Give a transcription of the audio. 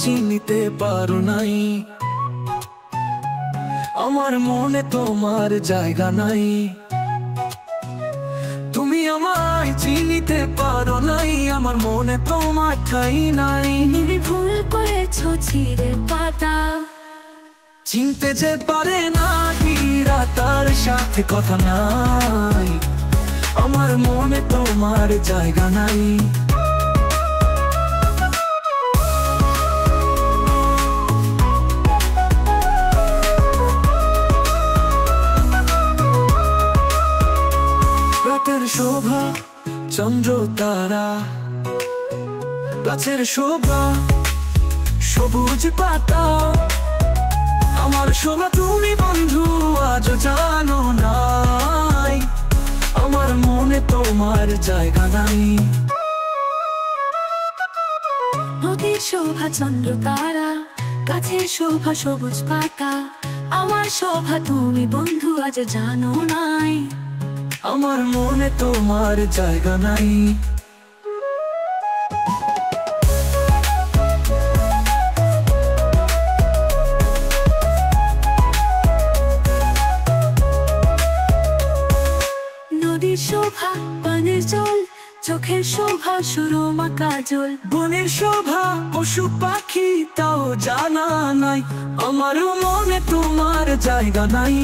চিনিতে পারো নাই। আমার মনে তোমার জায়গা নাই। তুমি আমায় চিনিতে পারো নাই, আমার মনে তোমার ঠাঁই নাই। তুমি ভুল করেছো ছিঁড়ে পাতা, চিনতে যে পারে না হীরা তার সাথে কথা নাই। আমার মনে তোমার জায়গা নাই। রাতের শোভা চন্দ্র তারা, গাছের শোভা সবুজ পাতা। আমার শোভা তুমি বন্ধু আজও জানো নাই। আমার মনে তোমার জায়গা নাই। নদীর শোভা চন্দ্র তারা, গাছের শোভা সবুজ পাতা। আমার শোভা তুমি বন্ধু আজ জানো নাই। আমার মনে তোমার জায়গা নাই। নদীর শোভা বনের জল, চোখের শোভা সুরমা কাজল। বনের শোভা পশু পাখি তাও জানা নাই। আমার মনে তোমার জায়গা নাই।